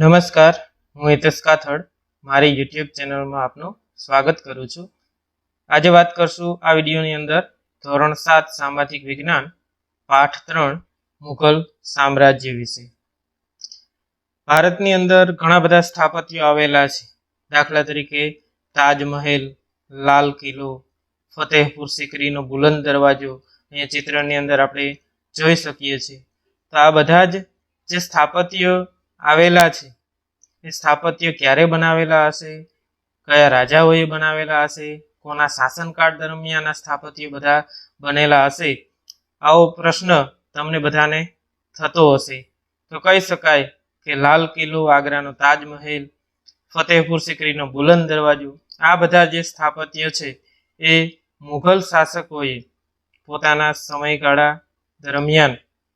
નમસ્કાર, હું હિતેશ કાથડ મારી યુટ્યુબ ચેનલમાં આપનું સ્વાગત કરું છું। આજે વાત કરશું આ વિડીયોની અંદર ધોરણ 7 સામાજિક વિજ્ઞાન પાઠ 3 મુઘલ સામ્રાજ્ય વિશે। ભારતની અંદર ઘણા બધા સ્થાપત્યો આવેલા છે। દાખલા તરીકે તાજમહેલ, લાલ કિલ્લો, ફતેહપુર સિકરીનો બુલંદ દરવાજો અહીંયા ચિત્રની અંદર આપણે જોઈ શકીએ છીએ। તો આ બધા જ જે સ્થાપત્યો આવેલા છે એ સ્થાપત્ય ક્યારે બનાવેલા હશે, કયા રાજાઓએ બનાવેલા હશે, કોના શાસનકાળ દરમિયાન આ સ્થાપત્ય બધા બનેલા હશે, આવો પ્રશ્ન તમને બધાને થતો હશે। તો કહી શકાય કે લાલ કિલ્લો, આગ્રાનો તાજમહેલ, ફતેહપુર સિકરીનો બુલંદ દરવાજો, આ બધા જે સ્થાપત્ય છે એ મુઘલ શાસકોએ પોતાના સમયગાળા દરમિયાન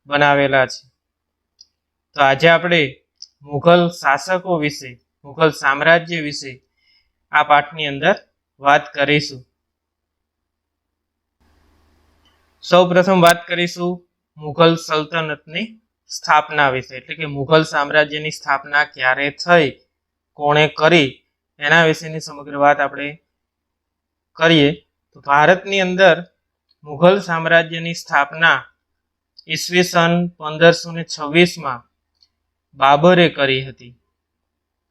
બનાવેલા છે। તો આજે આપણે મુઘલ શાસકો વિશે, મુઘલ સામ્રાજ્ય વિશે આ પાઠની અંદર વાત કરીશું। સૌ પ્રથમ વાત કરીશું મુઘલ સલ્તનતની સ્થાપના વિશે, એટલે કે મુઘલ સામ્રાજ્યની સ્થાપના ક્યારે થઈ, કોણે કરી, એના વિશેની સમગ્ર વાત આપણે કરીએ। તો ભારતની અંદર મુઘલ સામ્રાજ્યની સ્થાપના ઈસવીસન 1526માં બાબરે કરી હતી।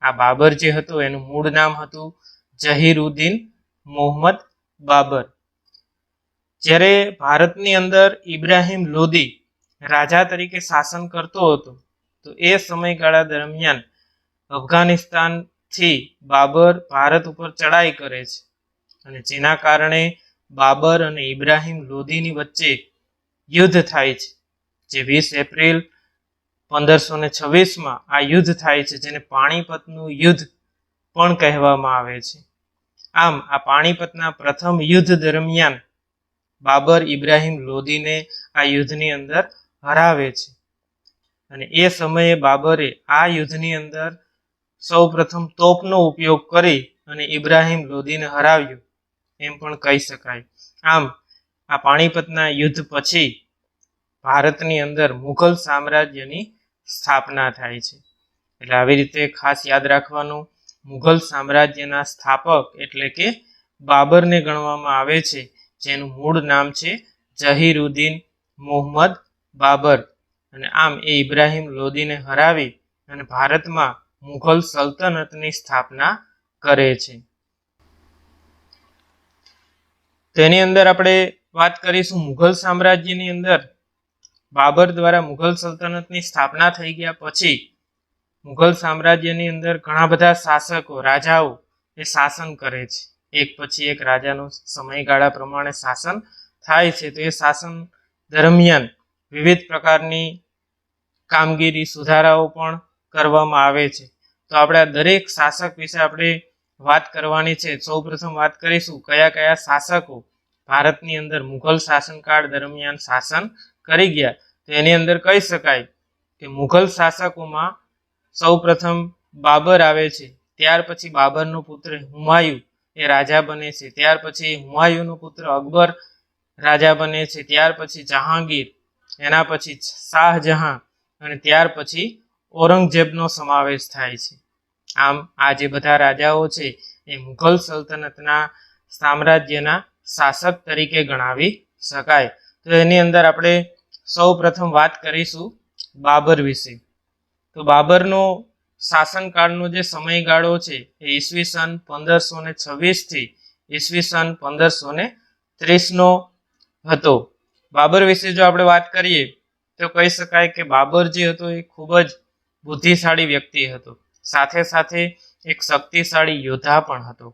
આ બાબર જે હતો એનું મૂળ નામ હતું જહીરુદ્દીન મોહમ્મદ બાબર। જ્યારે ભારતની અંદર ઇબ્રાહિમ લોદી રાજા તરીકે શાસન કરતો હતો તો એ સમયગાળા દરમિયાન અફઘાનિસ્તાનથી બાબર ભારત ઉપર ચડાઈ કરે છે અને જેના કારણે બાબર અને ઇબ્રાહિમ લોદીની વચ્ચે યુદ્ધ થાય છે, જે 20 એપ્રિલ 1526માં આ યુદ્ધ થાય છે, જેને પાણીપતનું યુદ્ધ પણ કહેવામાં આવે છે। આમ આ પાણીપતના પ્રથમ યુદ્ધ દરમિયાન બાબર ઇબ્રાહિમ લોદીને આ યુદ્ધની અંદર હરાવે છે અને એ સમયે બાબરે આ યુદ્ધની અંદર સૌ પ્રથમ તોપનો ઉપયોગ કરી અને ઇબ્રાહિમ લોદીને હરાવ્યું એમ પણ કહી શકાય। આમ આ પાણીપતના યુદ્ધ પછી ભારતની અંદર મુઘલ સામ્રાજ્યની સ્થાપના થાય છે। એટલે આવી રીતે ખાસ યાદ રાખવાનું, મુઘલ સામ્રાજ્યના સ્થાપક એટલે કે બાબરને ગણવામાં આવે છે, જેનું મૂળ નામ છે જહીરુદ્દીન મોહમ્મદ બાબર। અને આમ એ ઇબ્રાહિમ લોદીને હરાવી અને ભારતમાં મુઘલ સલ્તનતની સ્થાપના કરે છે। તેની અંદર આપણે વાત કરીશું મુઘલ સામ્રાજ્યની અંદર બાબર દ્વારા મુઘલ સલ્તનતની સ્થાપના થઈ ગયા પછી મુઘલ સામ્રાજ્યની અંદર ઘણા બધા શાસકો, રાજાઓ એ શાસન કરે છે। એક પછી એક રાજાનો સમયગાળા પ્રમાણે શાસન થાય છે। તો એ શાસન દરમિયાન વિવિધ પ્રકારની કામગીરી, સુધારાઓ પણ કરવામાં આવે છે। તો આપણે આ દરેક શાસક વિશે આપણે વાત કરવાની છે। સૌ પ્રથમ વાત કરીશું કયા કયા શાસકો ભારતની અંદર મુઘલ શાસનકાળ દરમિયાન શાસન કરી ગયા। તો એની અંદર કહી શકાય કે મુઘલ શાસકોમાં સૌ પ્રથમ બાબર આવે છે, ત્યાર પછી બાબરનો પુત્ર હુમાયુ એ રાજા બને છે, ત્યાર પછી હુમાયુનો પુત્ર અકબર રાજા બને છે, ત્યાર પછી જહાંગીર, એના પછી શાહજહાં અને ત્યાર પછી ઔરંગઝેબનો સમાવેશ થાય છે। આમ આ જે બધા રાજાઓ છે એ મુઘલ સલ્તનતના સામ્રાજ્યના શાસક તરીકે ગણાવી શકાય। તો એની અંદર આપણે સૌ પ્રથમ વાત કરીશું બાબર વિશે। તો બાબરનો શાસનકાળનો જે સમયગાળો છે એ ઈસવીસન 1526થી ઈસવીસન 1530નો હતો। બાબર વિશે જો આપણે વાત કરીએ તો કહી શકાય કે બાબર જે હતો એ ખૂબ જ બુદ્ધિશાળી વ્યક્તિ હતો, સાથે સાથે એક શક્તિશાળી યોદ્ધા પણ હતો।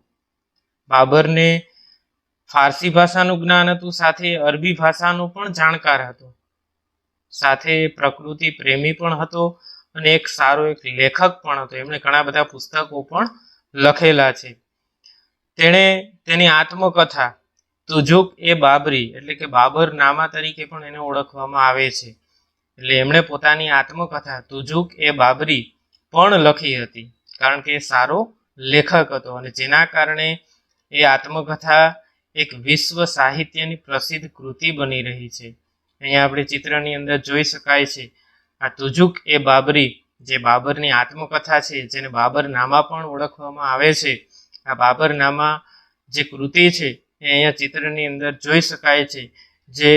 બાબરને ફારસી ભાષાનું જ્ઞાન હતું, સાથે અરબી ભાષાનો પણ જાણકાર હતો, સાથે પ્રકૃતિ પ્રેમી પણ હતો અને એક સારો એક લેખક પણ હતો। એમણે ઘણા બધા પુસ્તકો પણ લખેલા છે। તેણે તેની આત્મકથા તુજુક એ બાબરી, એટલે કે બાબર નામા તરીકે પણ એને ઓળખવામાં આવે છે। એટલે એમણે પોતાની આત્મકથા તુજુક એ બાબરી પણ લખી હતી, કારણ કે એ સારો લેખક હતો અને જેના કારણે એ આત્મકથા એક વિશ્વ સાહિત્યની પ્રસિદ્ધ કૃતિ બની રહી છે। અહીંયા આપણે ચિત્રની અંદર જોઈ શકાય છે આ તુજુક એ બાબરી જે બાબરની આત્મકથા છે, જેને બાબરનામા પણ ઓળખવામાં આવે છે, આ બાબરનામા જે કૃતિ છે એ અહીંયા ચિત્રની અંદર જોઈ શકાય છે. જે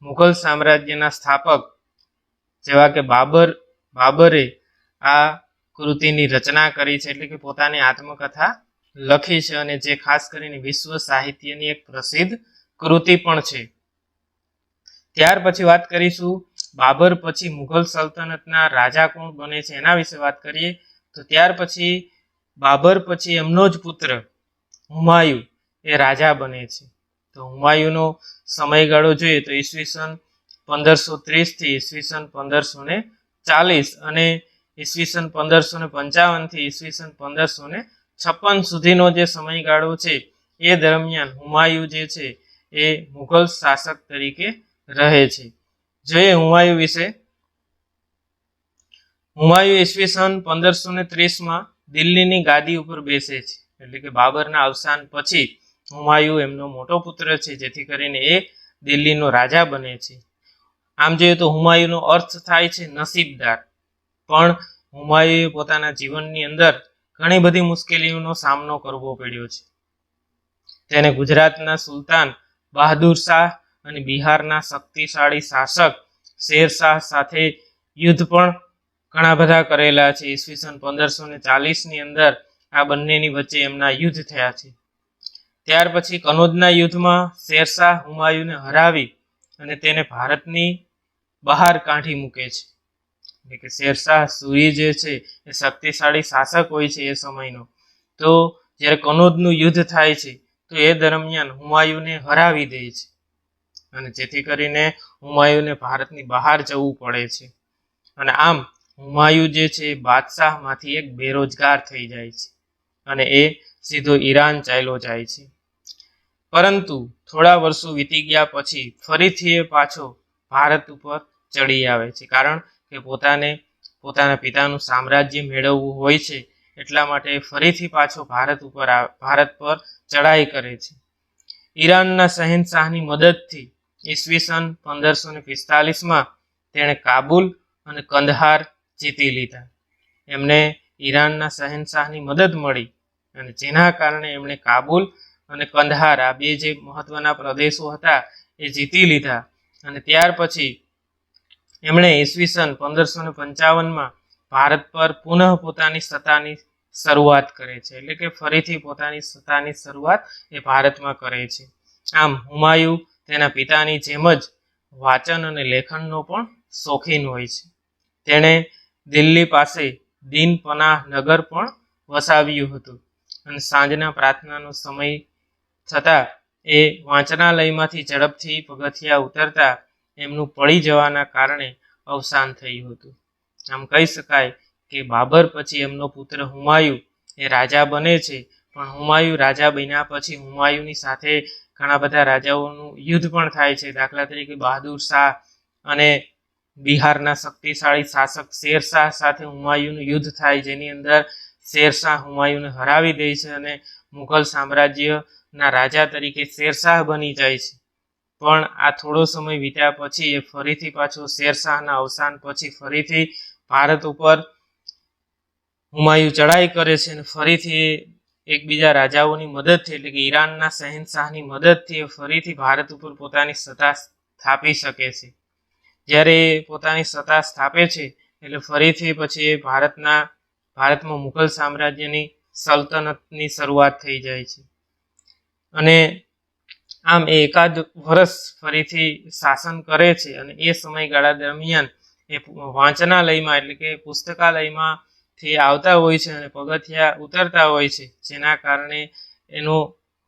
મુઘલ સામ્રાજ્યના સ્થાપક જેવા કે બાબરે આ કૃતિની રચના કરી છે, એટલે કે પોતાની આત્મકથા લખી છે, અને જે ખાસ કરીને વિશ્વ સાહિત્યની એક પ્રસિદ્ધ કૃતિ પણ છે. ત્યાર પછી વાત કરીશું બાબર પછી મુઘલ સલ્તનતના રાજા કોણ બને છે એના વિશે વાત કરીએ. તો ત્યાર પછી બાબર પછી એમનો જ પુત્ર હુમાયુ એ રાજા બને છે. તો હુમાયુનો સમયગાળો જોઈએ તો ઈસવીસન 1530 થી ઈસવીસન 1540 અને ઈસવીસન 1555 થી ઈસવીસન 1556 સુધીનો જે સમયગાળો છે એ દરમિયાન હુમાયુ જે છે એ મુઘલ શાસક તરીકે રહે છે. જોઈએ હુમાયુ વિશે. હુમાયુ ઈસવીસન 1530 દિલ્હીની ગાદી ઉપર બેસે છે, એટલે કે બાબરના અવસાન પછી હુમાયુ એમનો મોટો પુત્ર છે, જેથી કરીને એ દિલ્હીનો રાજા બને છે. આમ જોઈએ તો હુમાયુનો અર્થ થાય છે નસીબદાર, પણ હુમાયુએ પોતાના જીવનની અંદર ઘણી બધી મુશ્કેલીઓનો સામનો કરવો પડ્યો છે. તેને ગુજરાતના સુલતાન બહાદુર શાહ અને બિહારના શક્તિશાળી શાસક શેરશાહ સાથે યુદ્ધ પણ ઘણા બધા કરેલા છે. ઈસવીસન 1540ની અંદર આ બંનેની વચ્ચે એમના યુદ્ધ થયા છે. ત્યાર પછી કનોજના યુદ્ધમાં શેરશાહ હુમાયુને હરાવી અને તેને ભારતની બહાર કાઢી મૂકે છે. એટલે કે શેરશાહ સૂરી જે છે એ શક્તિશાળી શાસક હોય છે એ સમયનો. તો જ્યારે કનોજનું યુદ્ધ થાય છે તો એ દરમિયાન હુમાયુને હરાવી દે છે, અને જેથી કરીને હુમાયુને ભારતની બહાર જવું પડે છે. અને આમ હુમાયુ જે છે બાદશાહમાંથી એક બેરોજગાર થઈ જાય છે, અને એ સીધો ઈરાન ચાલ્યો જાય છે. પરંતુ થોડા વર્ષો વીતી ગયા પછી ફરીથી એ પાછો ભારત ઉપર ચડી આવે છે, કારણ કે પોતાના પિતાનું સામ્રાજ્ય મેળવવું હોય છે, એટલા માટે ફરીથી પાછો ભારત પર ચડાઈ કરે છે. ઈરાનના શહેનશાહની મદદથી ઈસવીસન 1545 તેણે કાબુલ અને કંદહાર જીતી લીધા. એમને ઈરાનના શહેનશાહની મદદ મળી, અને જેના કારણે એમણે કાબુલ અને કંદહાર આ બે જે મહત્વના પ્રદેશો હતા એ જીતી લીધા. અને ત્યાર પછી એમણે ઈસવીસન 1555 ભારત પર પુનઃ પોતાની સત્તાની શરૂઆત કરે છે, એટલે કે ફરીથી પોતાની સત્તાની શરૂઆત એ ભારતમાં કરે છે. આમ હુમાયુ તેના પિતાની જેમ જ વાંચન અને લેખનનો પણ શોખીન હોય છે. તેણે દિલ્હી પાસે દીન પનાહ નગર પણ વસાવ્યું હતું, અને સાંજના પ્રાર્થનાનો સમય થતાં એ વાંચનાલયમાંથી ઝડપથી પગથિયા ઉતરતા એમનું પડી જવાના કારણે અવસાન થયું હતું. આમ કહી શકાય કે બાબર પછી એમનો પુત્ર હુમાયુ એ રાજા બને છે, પણ હુમાયુ રાજા બન્યા પછી હુમાયુની સાથે ઘણા બધા રાજાઓનું યુદ્ધ પણ થાય છે. દાખલા તરીકે બહાદુર શાહ અને બિહારના શક્તિશાળી શાસક શેરશાહ સાથે હુમાયુનું યુદ્ધ થાય, જેની અંદર શેરશાહ હુમાયુને હરાવી દે છે અને મુઘલ સામ્રાજ્યના રાજા તરીકે શેરશાહ બની જાય છે. પણ આ થોડો સમય વીત્યા પછી એ ફરીથી પાછો શેરશાહના અવસાન પછી ફરીથી ભારત ઉપર હુમાયુ ચડાઈ કરે છે, અને ફરીથી એકબીજા રાજાઓની મદદથી, એટલે કે ઈરાનના શહેનશાહની મદદથી ફરીથી ભારત ઉપર પોતાની સત્તા સ્થાપી શકે છે. જ્યારે પોતાની સત્તા સ્થાપે છે એટલે ફરીથી પછી એ ભારતમાં મુઘલ સામ્રાજ્યની સલ્તનતની શરૂઆત થઈ જાય છે. અને આમ એ એકાદ વર્ષ ફરીથી શાસન કરે છે, અને એ સમયગાળા દરમિયાન એ વાંચનાલયમાં, એટલે કે પુસ્તકાલયમાંથી આવતા હોય છે અને પગથિયા ઉતરતા હોય છે, જેના કારણે એનો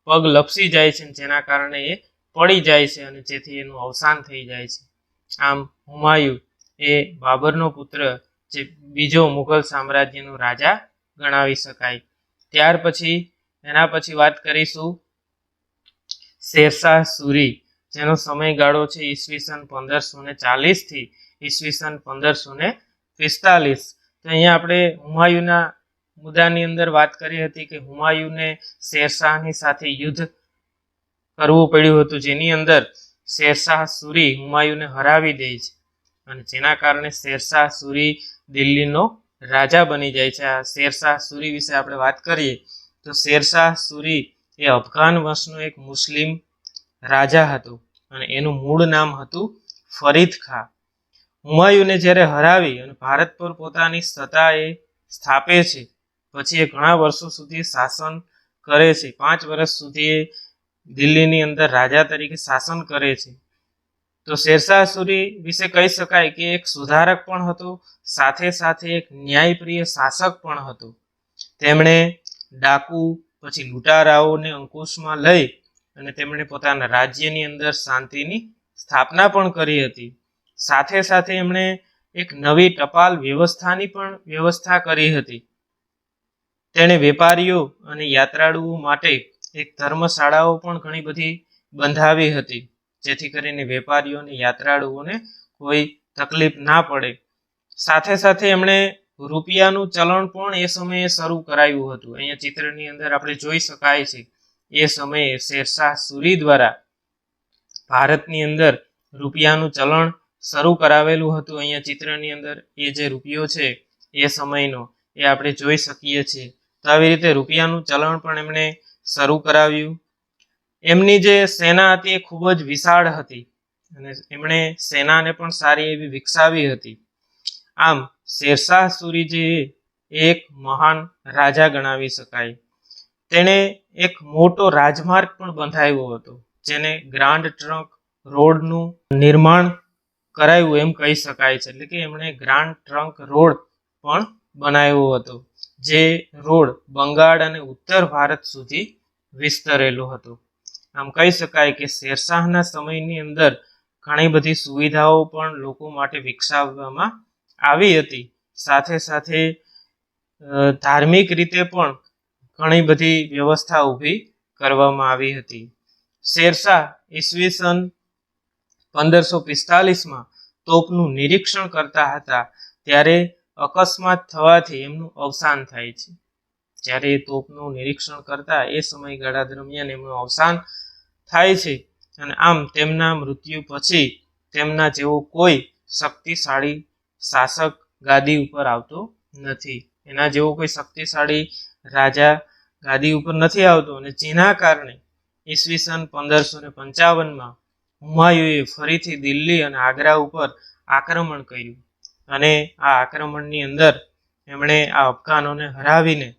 પગ લપસી જાય છે, જેના કારણે એ પડી જાય છે, અને જેથી એનું અવસાન થઈ જાય છે. આમ હુમાયુ એ બાબરનો પુત્ર, જે બીજો મુઘલ સામ્રાજ્યનો રાજા ગણાવી શકાય. ત્યાર પછી એના પછી વાત કરીશું શેરશાહ સૂરી, જેનો સમયગાળો છે ઈસવીસન 1540 થી ઈસવીસન 1545. તો અહીંયા આપણે હુમાયુના મુદ્દાની અંદર વાત કરી હતી કે હુમાયુને શેરશાહની સાથે યુદ્ધ કરવું પડ્યું હતું, જેની અંદર શેરશાહ સૂરી હુમાયુને હરાવી દે છે, અને જેના કારણે શેરશાહ સૂરી દિલ્હીનો રાજા બની જાય છે. આ શેરશાહ સૂરી વિશે આપણે વાત કરીએ તો શેરશાહ સૂરી એ અફઘાન વંશનો એક મુસ્લિમ રાજા હતો અને એનું મૂળ નામ હતું ફરીદ ખાં. હુમાયુને જ્યારે હરાવી અને ભારત પર પોતાની સત્તા એ સ્થાપે છે પછી એ ઘણા વર્ષો સુધી શાસન કરે છે. 5 વર્ષ સુધી એ દિલ્હીની અંદર રાજા તરીકે શાસન કરે છે. તો શેરશાહ સૂરી વિશે કહી શકાય કે એક સુધારક પણ હતો, સાથે સાથે એક ન્યાયપ્રિય શાસક પણ હતો. તેમણે ડાકુ પછી લૂંટારાઓને અંકુશમાં લઈ અને તેમણે પોતાના રાજ્યની અંદર શાંતિની સ્થાપના પણ કરી હતી. સાથે સાથે એમણે એક નવી ટપાલ વ્યવસ્થાની પણ વ્યવસ્થા કરી હતી. તેણે વેપારીઓ અને યાત્રાળુઓ માટે એક ધર્મશાળાઓ પણ ઘણી બધી બંધાવી હતી, જેથી કરીને વેપારીઓ અને યાત્રાળુઓને કોઈ તકલીફ ના પડે. સાથે સાથે એમણે રૂપિયાનું ચલણ પણ એ સમયે શરૂ કરાવ્યું હતું. અહીંયા ચિત્રની અંદર આપણે જોઈ શકાય છે એ સમયે શેરશાહ સૂરી દ્વારા ભારતની અંદર રૂપિયાનું ચલણ શરૂ કરાવેલું હતું. અહીંયા ચિત્રની અંદર એ જે રૂપિયો છે એ સમયનો એ આપણે જોઈ શકીએ છીએ. તો આવી રીતે રૂપિયાનું ચલણ પણ એમણે શરૂ કરાવ્યું. એમની જે સેના હતી એ ખૂબ જ વિશાળ હતી અને એમણે સેનાને પણ સારી એવી વિકસાવી હતી. આમ શેરશાહ સૂરી જે એક મહાન રાજા ગણાવી શકાય. તેણે એક મોટો રાજમાર્ગ પણ બંધાવ્યો હતો, જેને ગ્રાન્ડ ટ્રંક રોડનું નિર્માણ કરાયું એમ કહી શકાય છે. એટલે કે એમણે ગ્રાન્ડ ટ્રંક રોડ પણ બનાવ્યો હતો, જે રોડ બંગાળ અને ઉત્તર ભારત સુધી વિસ્તરેલો હતો. આમ કહી શકાય કે શેરશાહના સમયની અંદર ઘણી બધી સુવિધાઓ પણ લોકો માટે વિકસાવવામાં આવી હતી. સાથે સાથે ધાર્મિક રીતે પણ ઘણી બધી વ્યવસ્થા ઊભી કરવામાં આવી હતી. શેરશાહ ઈસવીસન 1545માં તોપનું નિરીક્ષણ કરતા હતા ત્યારે અકસ્માત થવાથી એમનું અવસાન થાય છે. જ્યારે એ તોપનું નિરીક્ષણ કરતા એ સમયગાળા દરમિયાન એમનું અવસાન થાય છે અને આમ તેમના મૃત્યુ પછી તેમના જેવો કોઈ શક્તિશાળી શાસક ગાદી ઉપર આવતો નથી. એના જેવો કોઈ શક્તિશાળી રાજા ગાદી ઉપર નથી આવતો અને જેના કારણે ઈસવીસન 1555માં હુમાયુએ ફરીથી દિલ્હી અને આગ્રા ઉપર આક્રમણ કર્યું અને આ આક્રમણની અંદર એમણે આ અફઘાનોને હરાવીને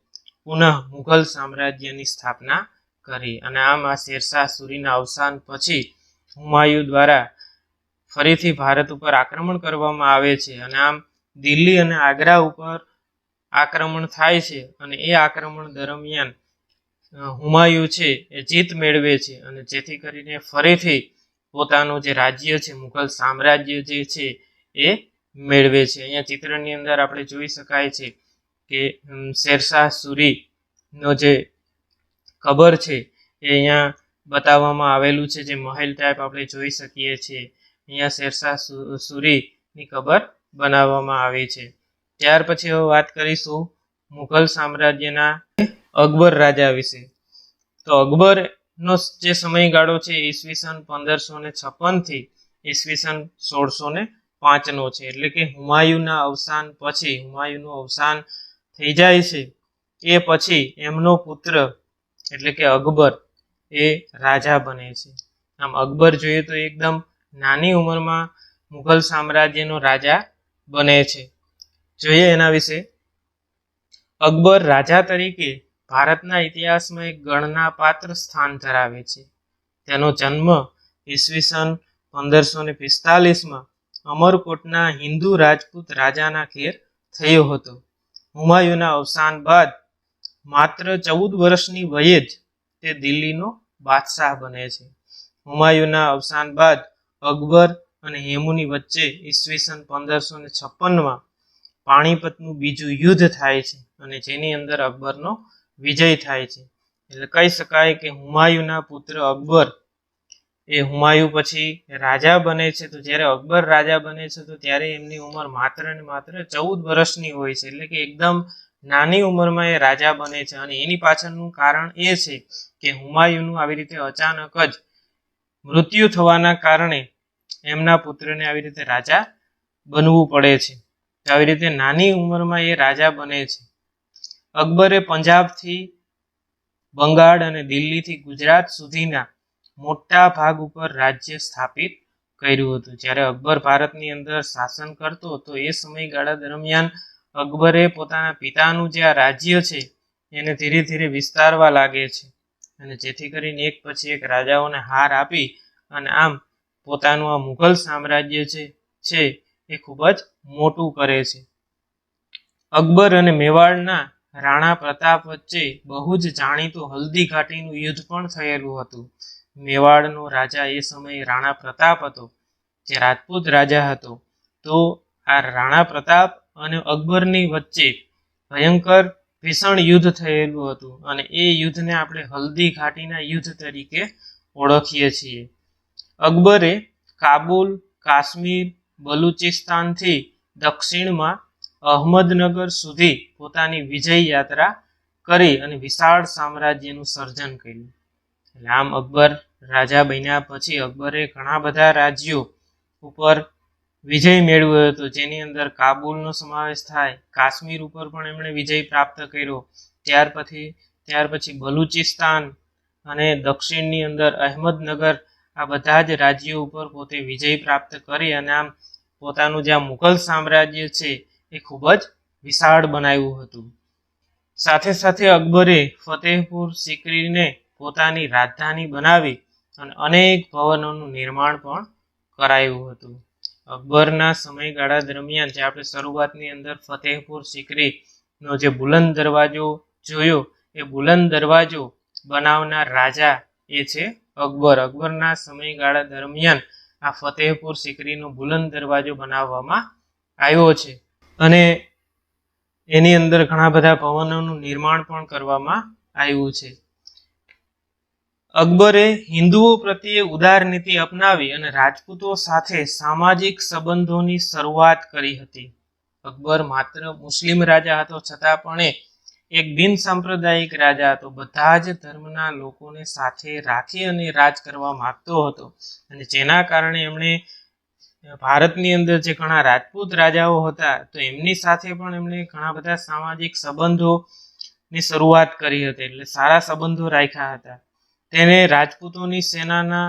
પુનઃ મુઘલ સામ્રાજ્યની સ્થાપના કરી. અને આમ આ શેરશાહ સૂરીના અવસાન પછી હુમાયુ દ્વારા ફરીથી ભારત ઉપર આક્રમણ કરવામાં આવે છે અને આમ દિલ્હી અને આગ્રા ઉપર આક્રમણ થાય છે અને એ આક્રમણ દરમિયાન હુમાયુ છે એ જીત મેળવે છે અને જેથી કરીને ફરીથી પોતાનું જે રાજ્ય છે મુઘલ સામ્રાજ્ય જે છે એ મેળવે છે. અહીંયા ચિત્રની અંદર આપણે જોઈ શકાય છે કે શેરશાહ સૂરીનો જે કબર છે એ અહીંયા બતાવવામાં આવેલું છે. જે મહેલ ટાઈપ આપણે જોઈ શકીએ છીએ, અહીંયા શેરશાહ સૂરીની કબર બનાવવામાં આવી છે. ત્યાર પછી હવે વાત કરીશું મુઘલ સામ્રાજ્યના અકબર રાજા વિશે. તો અકબરનો જે સમયગાળો છે ઈસવીસન 1556 થી ઈસવીસન 1605નો છે. એટલે કે હુમાયુના અવસાન પછી, હુમાયુનું અવસાન થઈ જાય છે એ પછી એમનો પુત્ર એટલે કે અકબર એ રાજા બને છે. આમ અકબર જોઈએ તો એકદમ નાની ઉંમરમાં મુઘલ સામ્રાજ્યનો રાજા બને છે. જોઈએ એના વિશે. અકબર રાજા તરીકે ભારતના ઇતિહાસમાં એક ગણનાપાત્ર સ્થાન ધરાવે છે. તેનો જન્મ ઈસવીસન 1545માં અમરકોટના હિન્દુ રાજપૂત રાજાના ઘેર થયો હતો. હુમાયુના અવસાન બાદ માત્ર 14 વર્ષની વયે જ તે દિલ્હીનો બાદશાહ બને છે. હુમાયુના અવસાન બાદ અકબર અને હેમુની વચ્ચે ઈસવીસન 1556માં પાણીપતનું બીજું યુદ્ધ થાય છે અને જેની અંદર અકબરનો વિજય થાય છે. એટલે કહી શકાય કે હુમાયુના પુત્ર અકબર એ હુમાયુ પછી રાજા બને છે. તો જ્યારે અકબર રાજા બને છે તો ત્યારે એમની ઉંમર માત્ર ને માત્ર 14 વર્ષની હોય છે. એટલે કે એકદમ નાની ઉંમરમાં એ રાજા બને છે અને એની પાછળનું કારણ એ છે કે હુમાયુનું આવી રીતે અચાનક જ મૃત્યુ થવાના કારણે એમના પુત્રને આવી રીતે રાજા બનવું પડે છે. આવી રીતે નાની ઉંમરમાં એ રાજા બને છે. અકબરે પંજાબથી બંગાળ અને દિલ્હીથી ગુજરાત સુધીના મોટા ભાગ ઉપર રાજ્ય સ્થાપિત કર્યું હતું. જ્યારે અકબર ભારતની અંદર શાસન કરતો તો એ સમયગાળા દરમિયાન અકબરે પોતાના પિતાનું જે આ રાજ્ય છે એને ધીરે ધીરે વિસ્તારવા લાગે છે, અને જેથી કરીને એક પછી એક રાજાઓને હાર આપી અને આમ પોતાનું આ મુઘલ સામ્રાજ્ય છે એ ખૂબ જ મોટું કરે છે. અકબર અને મેવાડના રાણા પ્રતાપ વચ્ચે બહુ જ જાણીતું હલ્દી ઘાટીનું યુદ્ધ પણ થયેલું હતું. મેવાડનો રાજા એ સમયે રાણા પ્રતાપ હતો, જે રાજપૂત રાજા હતો. તો આ રાણા પ્રતાપ અને અકબરની વચ્ચે ભયંકર ભીષણ યુદ્ધ થયેલું હતું, અને એ યુદ્ધને આપણે હલ્દી ઘાટીના યુદ્ધ તરીકે ઓળખીએ છીએ. અકબરે કાબુલ, કાશ્મીર, બલુચિસ્તાનથી દક્ષિણમાં અહમદનગર સુધી પોતાની વિજય યાત્રા કરી અને વિશાળ સામ્રાજ્યનું સર્જન કર્યું. એટલે આમ અકબર રાજા બન્યા પછી અકબરે ઘણા બધા રાજ્યો ઉપર વિજય મેળવ્યો હતો, જેની અંદર કાબુલનો સમાવેશ થાય. કાશ્મીર ઉપર પણ એમણે વિજય પ્રાપ્ત કર્યો. ત્યાર પછી બલુચિસ્તાન અને દક્ષિણની અંદર અહેમદનગર, આ બધા જ રાજ્યો ઉપર પોતે વિજય પ્રાપ્ત કરી અને આમ પોતાનું જે મુઘલ સામ્રાજ્ય છે એ ખૂબ જ વિશાળ બનાવ્યું હતું. સાથે સાથે અકબરે ફતેહપુર સિકરીને પોતાની રાજધાની બનાવી અને અનેક ભવનોનું નિર્માણ પણ કરાયું હતું. અકબરના સમયગાળા દરમિયાન જે આપણે શરૂઆતની અંદર ફતેહપુર સિકરીનો જે બુલંદ દરવાજો જોયો, એ બુલંદ દરવાજો બનાવનાર રાજા એ છે અકબર. અકબરના સમયગાળા દરમિયાન આ ફતેહપુર સિકરીનો બુલંદ દરવાજો બનાવવામાં આવ્યો છે, અને એની અંદર ઘણા બધા ભવનોનું નિર્માણ પણ કરવામાં આવ્યું છે. અકબરે હિન્દુઓ પ્રત્યે ઉદાર નીતિ અપનાવી અને રાજપૂતો સાથે સામાજિક સંબંધોની શરૂઆત કરી હતી. અકબર માત્ર મુસ્લિમ રાજા હતો, છતાં પણ એક બિન સાંપ્રદાયિક રાજા હતો. બધા જ ધર્મના લોકોને સાથે રાખી અને રાજ કરવા માંગતો હતો, અને જેના કારણે એમણે ભારતની અંદર જે ઘણા રાજપૂત રાજાઓ હતા તો એમની સાથે પણ એમણે ઘણા બધા સામાજિક સંબંધોની શરૂઆત કરી હતી, એટલે સારા સંબંધો રાખ્યા હતા. તેને રાજપૂતોની સેનાના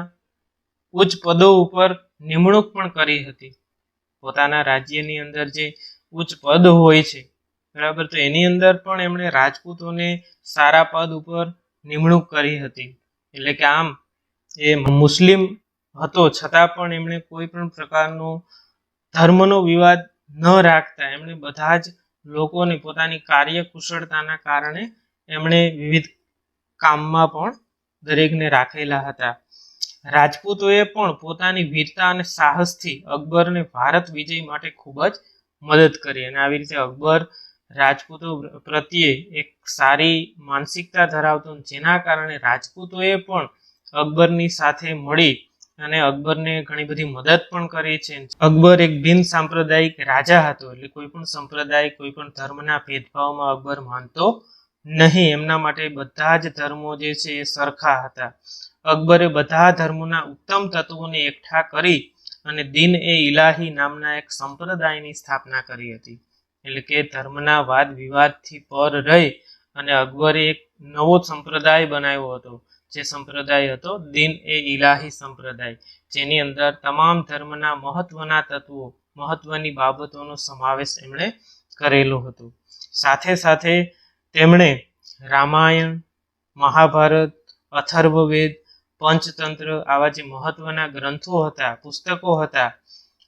ઉચ્ચ પદો ઉપર નિમણૂક પણ કરી હતી. પોતાના રાજ્યની અંદર જે ઉચ્ચ પદ હોય છે, બરાબર, તો એની અંદર પણ એમણે રાજપૂતોને સારા પદ ઉપર નિમણૂક કરી હતી. એટલે કે આમ એ મુસ્લિમ હતો, છતાં પણ એમણે કોઈ પણ પ્રકારનો ધર્મનો વિવાદ ન રાખતા એમણે બધા જ લોકોને પોતાની કાર્યકુશળતાના કારણે એમણે વિવિધ કામમાં પણ દરેકને રાખેલા હતા. રાજપૂતોએ પણ પોતાની વીરતા અને સાહસથી અકબરને ભારત વિજય માટે ખૂબ જ મદદ કરી, અને આવી રીતે અકબર રાજપૂતો પ્રત્યે એક સારી માનસિકતા ધરાવતો, જેના કારણે રાજપૂતોએ પણ અકબરની સાથે મળી અને અકબરને ઘણી બધી મદદ પણ કરી છે. અકબર એક બિન સાંપ્રદાયિક રાજા હતો, એટલે કોઈ પણ સંપ્રદાય, કોઈ પણ ધર્મના ભેદભાવમાં અકબર માનતો નહીં. એમના માટે બધા જ ધર્મો જે છે એ સરખા હતા. અકબરે બધા ધર્મોના ઉત્તમ તત્વોને એકઠા કરી અને દીન એ ઇલાહી નામના એક સંપ્રદાયની સ્થાપના કરી હતી. એટલે કે ધર્મના વાદ વિવાદથી પર રહી અને અકબરે એક નવો સંપ્રદાય બનાવ્યો હતો, જે સંપ્રદાય હતો દીન એ ઇલાહી સંપ્રદાય, જેની અંદર તમામ ધર્મના મહત્વના તત્વો, મહત્વની બાબતોનો સમાવેશ એમણે કરેલો હતો. સાથે સાથે તેમણે રામાયણ, મહાભારત, અથર્વવેદ, પંચતંત્ર આવા જે મહત્વના ગ્રંથો હતા, પુસ્તકો હતા,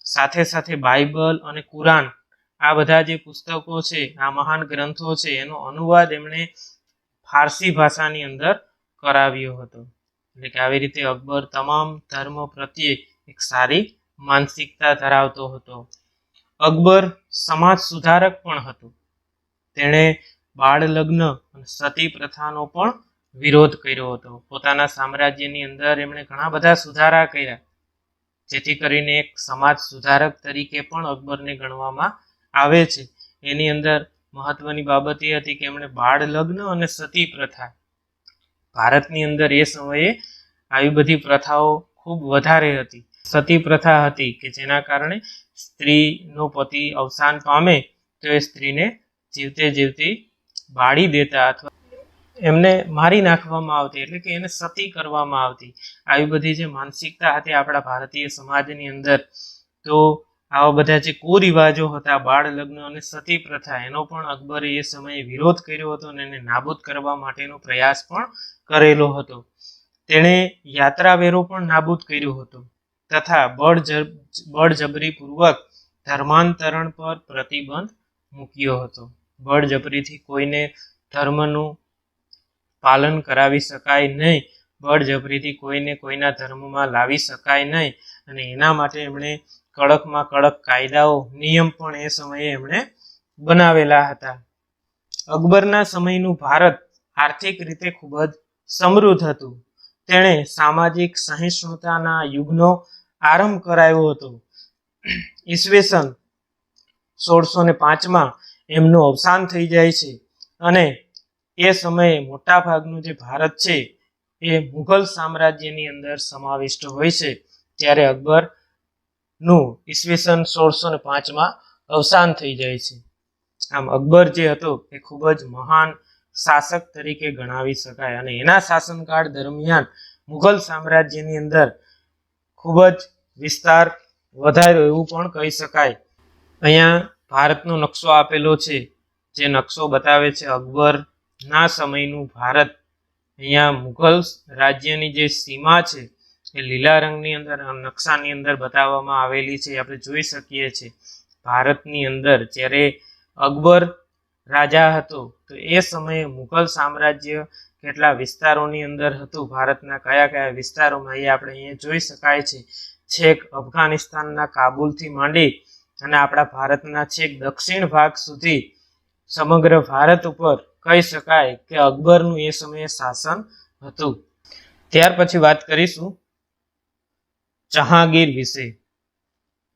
સાથે સાથે બાઇબલ અને કુરાન, આ બધા જે પુસ્તકો છે, આ મહાન ગ્રંથો છે, એનો અનુવાદ એમણે ફારસી ભાષાની અંદર કરાવ્યો હતો. એટલે કે આવી રીતે અકબર તમામ ધર્મ પ્રત્યે એક સારી માનસિકતા ધરાવતો હતો. અકબર સમાજ સુધારક પણ હતો. તેણે બાળ લગ્ન અને સતી પ્રથાનો પણ વિરોધ કર્યો હતો. પોતાના સામ્રાજ્યની અંદર એમણે ઘણા બધા સુધારા કર્યા, જેથી કરીને એક સમાજ સુધારક તરીકે પણ અકબરને ગણવામાં આવે છે. એની અંદર મહત્વની બાબત એ હતી કે એમણે બાળ લગ્ન અને સતી પ્રથા, ભારતની અંદર એ સમયે આવી બધી પ્રથાઓ ખૂબ વધારે હતી. સતી પ્રથા હતી કે જેના કારણે સ્ત્રીનો પતિ અવસાન પામે તો એ સ્ત્રીને જીવતે જીવતી બાળી દેતા અથવા એમને મારી નાખવામાં આવતી, એટલે કે એને સતી કરવામાં આવતી. આવી બધી જે માનસિકતા હતી આપણા ભારતીય સમાજની અંદર, તો આવા બધા જે કુરિવાજો હતા, બાળ લગ્ન અને સતી પ્રથા, એનો પણ અકબરે એ સમયે વિરોધ કર્યો હતો અને એને નાબૂદ કરવા માટેનો પ્રયાસ પણ કરેલો હતો. તેણે યાત્રાવેરો પણ નાબૂદ કર્યો હતો તથા બળજબરીપૂર્વક ધર્માંતરણ પર પ્રતિબંધ મૂક્યો હતો. બળજબરીથી કોઈને ધર્મનું પાલન કરાવી શકાય નહીં, બળજબરીથી કોઈને કોઈના ધર્મમાં લાવી શકાય નહીં, અને એના માટે એમણે કડકમાં કડક કાયદાઓ, નિયમ પણ એ સમયે એમણે બનાવેલા હતા. અકબરના સમયનું ભારત આર્થિક રીતે ખૂબ જ સમૃદ્ધ હતું. તેણે સામાજિક સહિષ્ણુતાના યુગનો આરંભ કરાયો હતો. ઈસવીસન 1605માં એમનું અવસાન થઈ જાય છે અને એ સમયે મોટાભાગનું જે ભારત છે એ મુઘલ સામ્રાજ્યની અંદર સમાવિષ્ટ હોય છે. ત્યારે અકબરનું ઈસવીસન 1605માં અવસાન થઈ જાય છે. આમ અકબર જે હતો એ ખૂબ જ મહાન શાસક તરીકે ગણાવી શકાય અને એના શાસનકાળ દરમિયાન મુઘલ સામ્રાજ્યની અંદર ખૂબ જ વિસ્તાર વધાર્યો એવું પણ કહી શકાય. અહીંયા ભારતનો નકશો આપેલો છે, જે નકશો બતાવે છે અકબરના સમયનું ભારત. અહીંયા મુઘલ રાજ્યની જે સીમા છે એ લીલા રંગની અંદર નકશાની અંદર બતાવવામાં આવેલી છે. આપણે જોઈ શકીએ છીએ ભારતની અંદર જ્યારે અકબર રાજા હતો તો એ સમયે મુઘલ સામ્રાજ્ય કેટલા વિસ્તારોની અંદર હતું, ભારતના કયા કયા વિસ્તારોમાં, એ આપણે અહીંયા જોઈ શકાય છે. છેક અફઘાનિસ્તાનના કાબુલથી માંડી અને આપણા ભારતના છેક દક્ષિણ ભાગ સુધી સમગ્ર ભારત ઉપર કહી શકાય કે અકબરનું એ સમયે શાસન હતું. ત્યાર પછી વાત કરીશું જહાંગીર વિશે.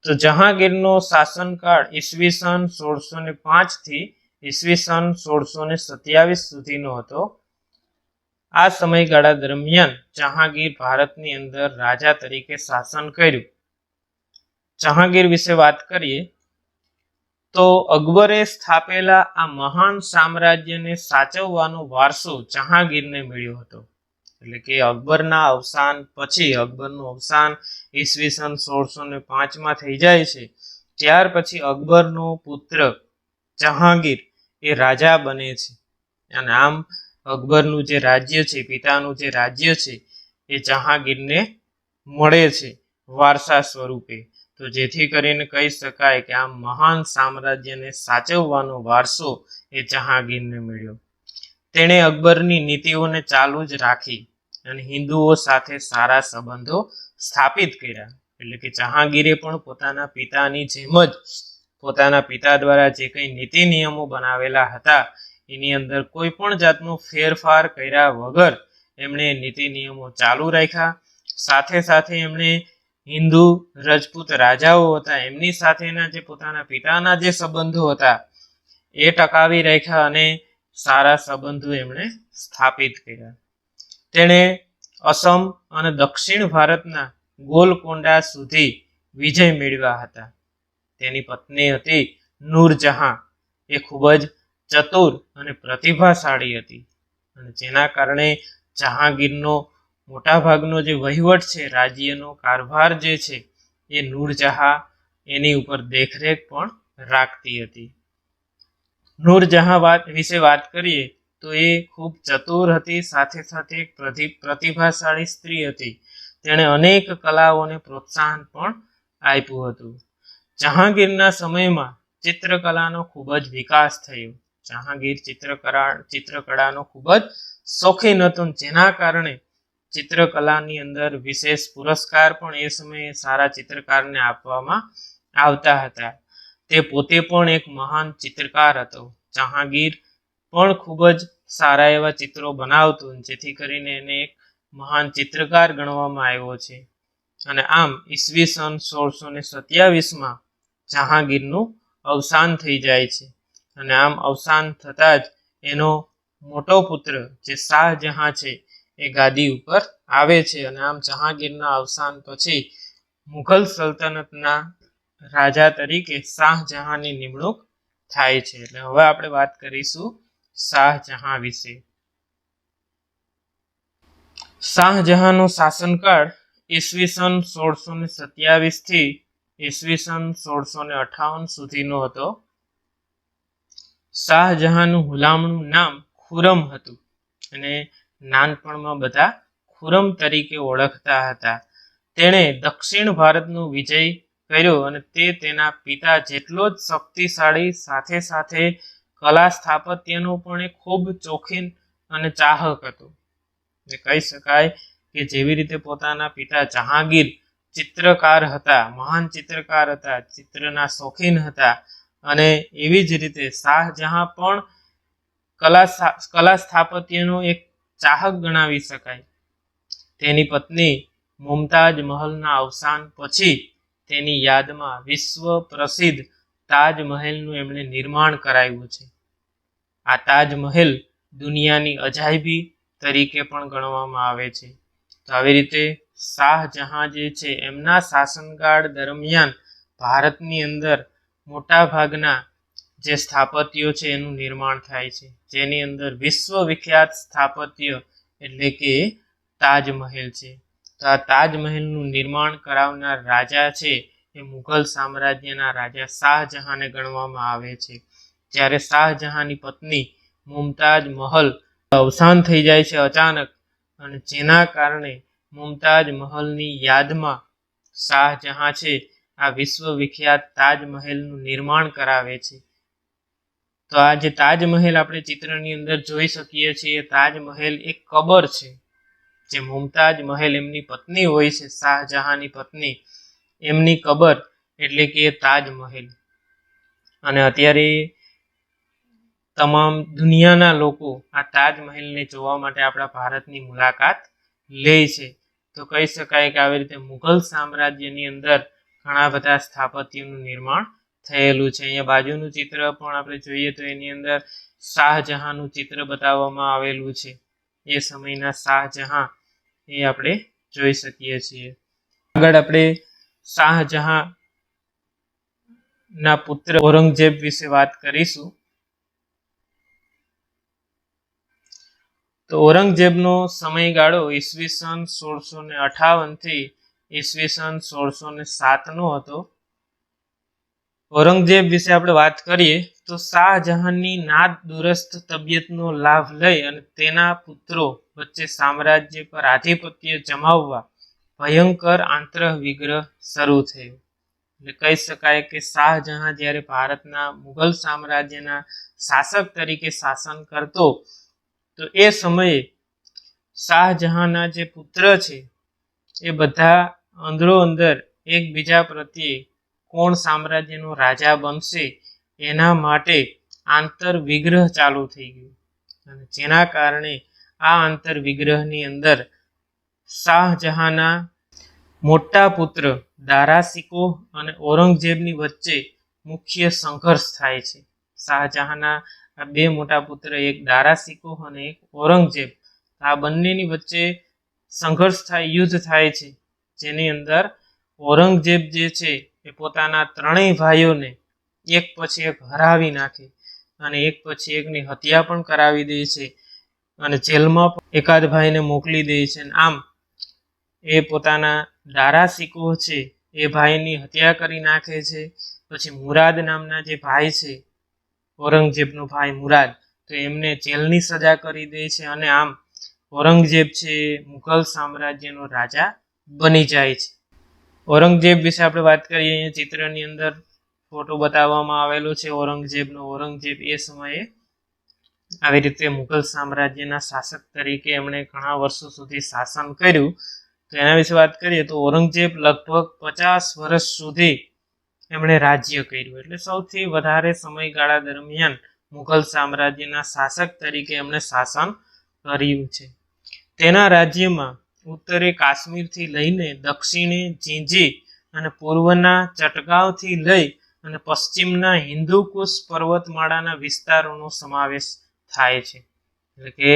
તો જહાંગીરનો શાસનકાળ ઈસવીસન 1605 થી ઈસવીસન 1627 સુધીનો હતો. આ સમયગાળા દરમિયાન જહાંગીર ભારતની અંદર રાજા તરીકે શાસન કર્યું. જહાંગીર વિશે વાત કરીએ તો અકબરે સ્થાપેલા આ મહાન સામ્રાજ્યને સાચવવાનો વારસો જહાંગીરને મળ્યો હતો. એટલે કે અકબરના અવસાન પછી, અકબરનું અવસાન ઈસવીસન 1605માં થઈ જાય છે, ત્યાર પછી અકબરનો પુત્ર જહાંગીર એ રાજા બને છે અને આમ અકબરનું જે રાજ્ય છે, પિતાનું જે રાજ્ય છે એ જહાંગીરને મળે છે વારસા સ્વરૂપે. તો જેથી કરીને કહી શકાય કે આ મહાન સામ્રાજ્યને સાચવવાનો વારસો એ જહાંગીરને મળ્યો. તેણે અકબરની નીતિઓને ચાલુ જ રાખી અને હિન્દુઓ સાથે સારા સંબંધો સ્થાપિત કર્યા. એટલે કે જહાંગીરે પણ પોતાના પિતાની જેમ જ પોતાના પિતા દ્વારા જે કંઈ નીતિ નિયમો બનાવેલા હતા એની અંદર કોઈ પણ જાતનો ફેરફાર કર્યા વગર એમણે નીતિ નિયમો ચાલુ રાખ્યા. સાથે સાથે એમણે હિન્દુ રજપૂત રાજાઓ હતા એમની સાથેના જે પોતાના પિતાના જે સંબંધો હતા એ ટકાવી રાખ્યા અને સારા સંબંધો એમણે સ્થાપિત કર્યા. તેણે અસમ અને દક્ષિણ ભારતના ગોલકોંડા સુધી વિજય મેળવ્યા હતા. તેની પત્ની હતી નૂરજહાં. એ ખૂબ જ ચતુર અને પ્રતિભાશાળી હતી અને જેના કારણે જહાંગીરનો મોટાભાગનો જે વહીવટ છે, રાજ્યનો કારભાર જે છે એ નૂરજહાં એની ઉપર દેખરેખ પણ રાખતી હતી. નૂરજહાં વિશે વાત કરીએ તો એ ખૂબ ચતુર હતી, સાથે સાથે એક પ્રતિભાશાળી સ્ત્રી હતી. તેણે અનેક કલાઓને પ્રોત્સાહન પણ આપ્યું હતું. જહાંગીરના સમયમાં ચિત્રકલાનો ખૂબ જ વિકાસ થયો. જહાંગીર ચિત્રકળાનો ખૂબ જ શોખીન હતો, જેના કારણે ચિત્રકલાની અંદર વિશેષ પુરસ્કાર પણ એ સમયે સારા ચિત્રકારને આપવામાં આવતા હતા. તે પોતે પણ એક મહાન ચિત્રકાર હતો. જહાંગીર પણ ખૂબ જ સારા એવા ચિત્રો બનાવતો, જેથી કરીને એને એક મહાન ચિત્રકાર ગણવામાં આવ્યો છે. અને આમ ઈસવીસન 1627માં જહાંગીરનું અવસાન થઈ જાય છે અને આમ અવસાન થતાં જ એનો મોટો પુત્ર જે શાહજહાં છે એ ગાદી ઉપર આવે છે અને આમ જહાંગીરના અવસાન પછી મુઘલ સલ્તનતના રાજા તરીકે શાહજહાંની નિમણૂક થાય છે. એટલે હવે આપણે વાત કરીશું શાહજહાં વિશે. શાહજહાંનો શાસનકાળ ઈસવીસન 1627 થી ઈસવીસન 1658 સુધીનો હતો. શાહજહાંનું હુલામણું નામ ખુરમ હતું અને નાનપણમાં બધા ખુરમ તરીકે ઓળખતા હતા. તેણે દક્ષિણ ભારતનો વિજય કર્યો અને તે તેના પિતા જેટલો જ શક્તિશાળી સાથે સાથે કલા સ્થાપત્યનો પણ એક ખૂબ ચોખીન અને ચાહક હતો. કહી શકાય કે જેવી રીતે પોતાના પિતા જહાંગીર ચિત્રકાર હતા, મહાન ચિત્રકાર હતા, ચિત્રના શોખીન હતા, અને એવી જ રીતે શાહજહાં પણ કલા સ્થાપત્યનો એક ચાહક ગણાવી શકાય. તેની પત્ની મુમતાજ મહલના અવસાન પછી તેની યાદમાં વિશ્વ પ્રસિદ્ધ તાજમહેલનું એમણે નિર્માણ કરાવ્યું છે. આ તાજમહેલ દુનિયાની અજાયબી તરીકે પણ ગણવામાં આવે છે. તો આવી રીતે શાહજહાં જે છે એમના શાસનકાળ દરમિયાન ભારતની અંદર મોટા ભાગના જે સ્થાપત્યો છે એનું નિર્માણ થાય છે, જેની અંદર વિશ્વવિખ્યાત સ્થાપત્ય એટલે કે તાજમહેલ છે. તો આ તાજમહેલનું નિર્માણ કરાવનાર રાજા છે એ મુઘલ સામ્રાજ્યના રાજા શાહજહાંને ગણવામાં આવે છે. જ્યારે શાહજહાંની પત્ની મુમતાજ મહલ અવસાન થઈ જાય છે અચાનક, અને જેના કારણે મુમતાજ મહલની યાદમાં શાહજહાં છે આ વિશ્વવિખ્યાત તાજમહેલનું નિર્માણ કરાવે છે. તો આ જે તાજમહેલ આપણે ચિત્રની અંદર જોઈ શકીએ છીએ, તાજમહેલ એક કબર છે. જે મુમતાજ મહેલ એમની પત્ની હોય છે, શાહજહાંની પત્ની, એમની કબર એટલે કે તાજમહેલ. અને અત્યારે તમામ દુનિયાના લોકો આ તાજમહેલને જોવા માટે આપણા ભારતની મુલાકાત લે છે. તો કહી શકાય કે આવી રીતે મુઘલ સામ્રાજ્યની અંદર ઘણા બધા સ્થાપત્યનું નિર્માણ થયેલું છે. અહીંયા બાજુનું ચિત્ર પણ આપણે જોઈએ તો એની અંદર શાહજહાંનું ચિત્ર બતાવવામાં આવેલું છે. એ સમયના શાહજહાં એ આપણે જોઈ શકીએ છીએ. આગળ આપણે શાહજહાં ના પુત્ર ઔરંગઝેબ વિશે વાત કરીશું. તો ઔરંગઝેબનો સમયગાળો ઈસવીસન 1658 થી ઈસવીસન 1607 નો હતો. ઔરંગઝેબ વિશે આપણે વાત કરીએ તો શાહજહાંની નાદ દુરસ્ત તબિયતનો લાભ લઈ અને તેના પુત્રો વચ્ચે સામ્રાજ્ય પર આધિપત્ય જમાવવા ભયંકર આંતરવિગ્રહ શરૂ થયો. એટલે કહી શકાય કે શાહજહાં જ્યારે ભારતના મુઘલ સામ્રાજ્યના શાસક તરીકે શાસન કરતો, તો એ સમયે શાહજહાંના જે પુત્ર છે એ બધા અંદરો અંદર એકબીજા પ્રત્યે કોણ સામ્રાજ્યનો રાજા બનશે એના માટે આંતરવિગ્રહ ચાલુ થઈ ગયું. અને જેના કારણે આ આંતરવિગ્રહની અંદર શાહજહાંના મોટા પુત્ર દારાશિકોહ અને ઔરંગઝેબની વચ્ચે મુખ્ય સંઘર્ષ થાય છે. શાહજહાંના આ બે મોટા પુત્ર, એક દારાશિકોહ અને એક ઔરંગઝેબ, આ બંનેની વચ્ચે સંઘર્ષ થાય, યુદ્ધ થાય છે. જેની અંદર ઔરંગઝેબ જે છે એ પોતાના ત્રણેય ભાઈઓને એક પછી એક હરાવી નાખે અને એક પછી એકની હત્યા પણ કરાવી દે છે અને જેલમાં એકાદ ભાઈને મોકલી દે છે. આમ એ પોતાના દારાશિકોહ છે એ ભાઈની હત્યા કરી નાખે છે. પછી મુરાદ નામના જે ભાઈ છે, ઔરંગઝેબનો ભાઈ મુરાદ, તો એમને જેલની સજા કરી દે છે. અને આમ ઔરંગઝેબ છે મુઘલ સામ્રાજ્યનો રાજા બની જાય છે. ઔરંગઝેબ વિશે આપણે વાત કરીએ, અહીંયા ચિત્રની અંદર ફોટો બતાવવામાં આવેલો છે ઔરંગઝેબનો. ઔરંગઝેબ એ સમયે આવી રીતે મુઘલ સામ્રાજ્યના શાસક તરીકે એમણે ઘણા વર્ષો સુધી શાસન કર્યું. તો એના વિશે વાત કરીએ તો ઔરંગઝેબ લગભગ 50 વર્ષ સુધી એમણે રાજ્ય કર્યું. એટલે સૌથી વધારે સમયગાળા દરમિયાન મુઘલ સામ્રાજ્યના શાસક તરીકે એમણે શાસન કર્યું છે. તેના રાજ્યમાં ઉત્તરે કાશ્મીરથી લઈને દક્ષિણે જીંજી અને પૂર્વના ચટગાંવથી લઈ અને પશ્ચિમના હિન્દુકુશ પર્વતમાળાના વિસ્તારોનો સમાવેશ થાય છે. એટલે કે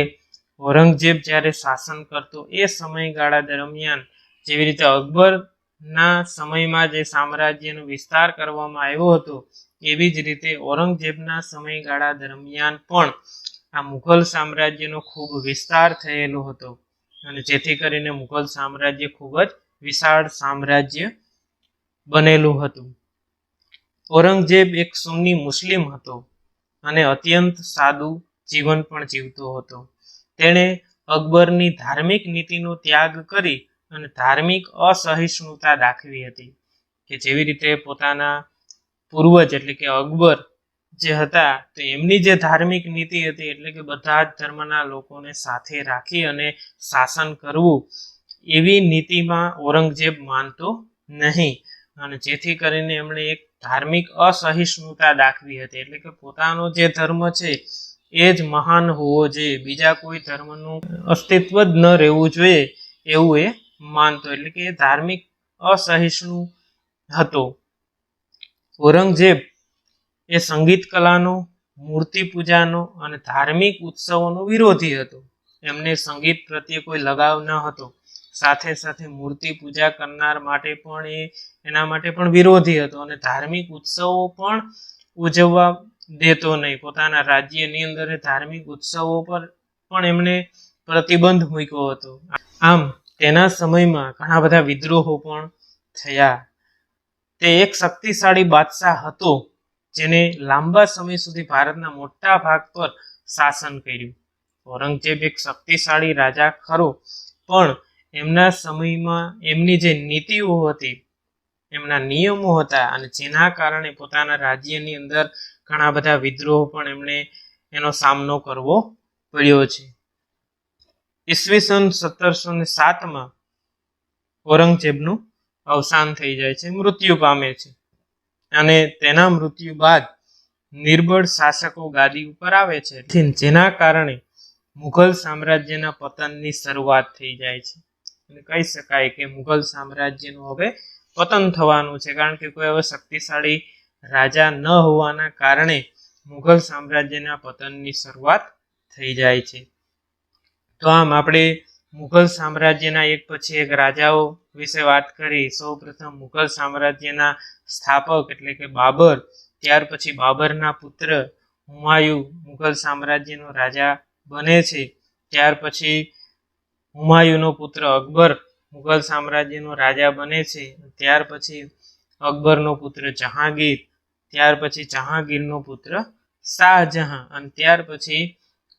ઔરંગઝેબ જ્યારે શાસન કરતો એ સમયગાળા દરમિયાન જેવી રીતે અકબર ના સમયમાં જે સામ્રાજ્યનો વિસ્તાર કરવામાં આવ્યો હતો એવી જ રીતે ઔરંગઝેબના સમયગાળા દરમિયાન પણ આ મુઘલ સામ્રાજ્યનો ખૂબ વિસ્તાર થયેલો હતો અને જેથી કરીને મુઘલ સામ્રાજ્ય ખૂબ જ વિશાળ સામ્રાજ્ય બનેલું હતું. ઔરંગઝેબ એક સુન્ની મુસ્લિમ હતો અને અત્યંત સાદું જીવન પણ જીવતો હતો. તેણે અકબરની ધાર્મિક નીતિનો ત્યાગ કરી અને ધાર્મિક અસહિષ્ણુતા દાખવી હતી કે જેવી રીતે પોતાના પૂર્વજ એટલે કે અકબર જે હતા તો એમની જે ધાર્મિક નીતિ હતી એટલે કે બધા જ ધર્મના લોકોને સાથે રાખી અને શાસન કરવું એવી નીતિમાં ઔરંગઝેબ માનતો નહીં અને જેથી કરીને એમણે એક ધાર્મિક અસહિષ્ણુતા દાખવી હતી એટલે કે પોતાનો જે ધર્મ છે એ જ મહાન હોવો જોઈએ, બીજા કોઈ ધર્મનું અસ્તિત્વ જ ન રહેવું જોઈએ એવું એ માનતો એટલે કે એ ધાર્મિક અસહિષ્ણુ હતો. ઔરંગઝેબ એ સંગીત કલાનો, મૂર્તિ પૂજાનો અને ધાર્મિક ઉત્સવોનો વિરોધી હતો. એમને સંગીત પ્રત્યે કોઈ લગાવ ન હતો. સાથે સાથે મૂર્તિ પૂજા કરનાર માટે પણ એના માટે પણ વિરોધી હતો અને ધાર્મિક ઉત્સવો પણ ઉજવવા દેતો નહીં. પોતાના રાજ્યની અંદર ધાર્મિક ઉત્સવો પર પણ એમણે પ્રતિબંધ મૂક્યો હતો. આમ તેના સમયમાં ઘણા બધા વિદ્રોહો પણ થયા. તે એક શક્તિશાળી બાદશાહ હતો જેને લાંબા સમય સુધી ભારતના મોટા ભાગ પર શાસન કર્યું. ઔરંગઝેબ એક શક્તિશાળી રાજા ખરો પણ એમના સમયમાં એમની જે નીતિઓ હતી, એમના નિયમો હતા અને જેના કારણે પોતાના રાજ્યની અંદર ઘણા બધા વિદ્રોહ પણ એમણે એનો સામનો કરવો પડ્યો છે. ઈસવીસન 1707માં ઔરંગઝેબનું અવસાન થઈ જાય છે, મૃત્યુ પામે છે અને તેના મૃત્યુ બાદ નિર્બળ શાસકો ગાદી ઉપર આવે છે જેના કારણે મુઘલ સામ્રાજ્યના પતનની શરૂઆત થઈ જાય છે. અને કહી શકાય કે મુઘલ સામ્રાજ્યનું હવે પતન થવાનું છે કારણ કે કોઈ હવે શક્તિશાળી રાજા ન હોવાના કારણે મુઘલ સામ્રાજ્યના પતનની શરૂઆત થઈ જાય છે. તો આમ આપણે મુઘલ સામ્રાજ્યના એક પછી એક રાજાઓ વિશે વાત કરી. સૌ પ્રથમ મુઘલ સામ્રાજ્યના સ્થાપક એટલે કે બાબર, ત્યાર પછી બાબરના પુત્ર હુમાયુ મુઘલ સામ્રાજ્યનો રાજા બને છે. ત્યાર પછી હુમાયુનો પુત્ર અકબર મુઘલ સામ્રાજ્યનો રાજા બને છે. ત્યાર પછી અકબરનો પુત્ર જહાંગીર, ત્યાર પછી જહાંગીરનો પુત્ર શાહજહાં અને ત્યાર પછી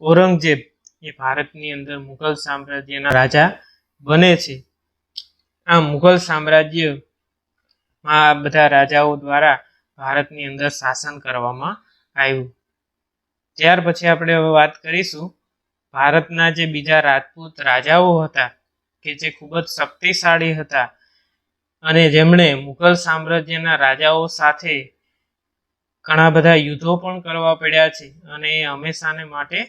ઔરંગઝેબ એ ભારતની અંદર મુઘલ સામ્રાજ્યના રાજા બને છે. આ મુઘલ સામ્રાજ્યમાં આ બધા રાજાઓ દ્વારા ભારતની અંદર શાસન કરવામાં આવ્યું. ત્યાર પછી આપણે હવે વાત કરીશું ભારતના જે બીજા રાજપૂત રાજાઓ હતા કે જે ખૂબ જ શક્તિશાળી હતા અને જેમણે મુઘલ સામ્રાજ્યના રાજાઓ સાથે ઘણા બધા યુદ્ધો પણ કરવા પડ્યા છે અને એ હંમેશાને માટે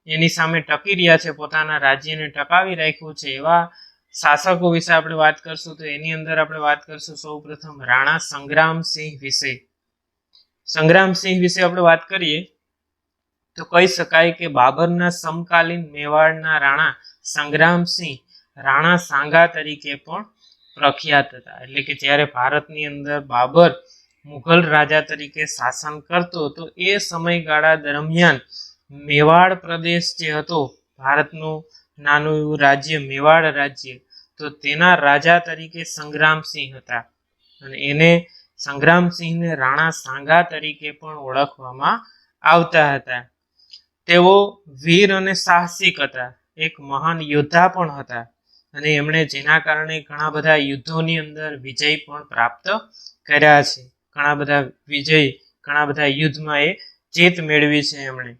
એની સામે ટકી રહ્યા છે, પોતાના રાજ્યને ટકાવી રાખ્યું છે. એવા શાસકો વિશે આપણે વાત કરશું તો એની અંદર આપણે વાત કરશું સૌ પ્રથમ રાણા સંગ્રામસિંહ વિશે. સંગ્રામસિંહ વિશે આપણે વાત કરીએ તો કહી શકાય કે બાબરના સમકાલીન મેવાડના રાણા સંગ્રામસિંહ રાણા સાંગા તરીકે પણ પ્રખ્યાત હતા. એટલે કે જ્યારે ભારતની અંદર બાબર મુઘલ રાજા તરીકે શાસન કરતો તો એ સમયગાળા દરમિયાન મેવાડ પ્રદેશ જે હતો, ભારતનું નાનું એવું રાજ્ય મેવાડ રાજ્ય, તો તેના રાજા તરીકે સંગ્રામસિંહ હતા અને એને સંગ્રામસિંહને રાણા સાંગા તરીકે પણ ઓળખવામાં આવતા હતા. તેઓ વીર અને સાહસિક હતા, એક મહાન યોદ્ધા પણ હતા અને એમણે જેના કારણે ઘણા બધા યુદ્ધોની અંદર વિજય પણ પ્રાપ્ત કર્યા છે. ઘણા બધા યુદ્ધમાં એ જીત મેળવી છે એમણે.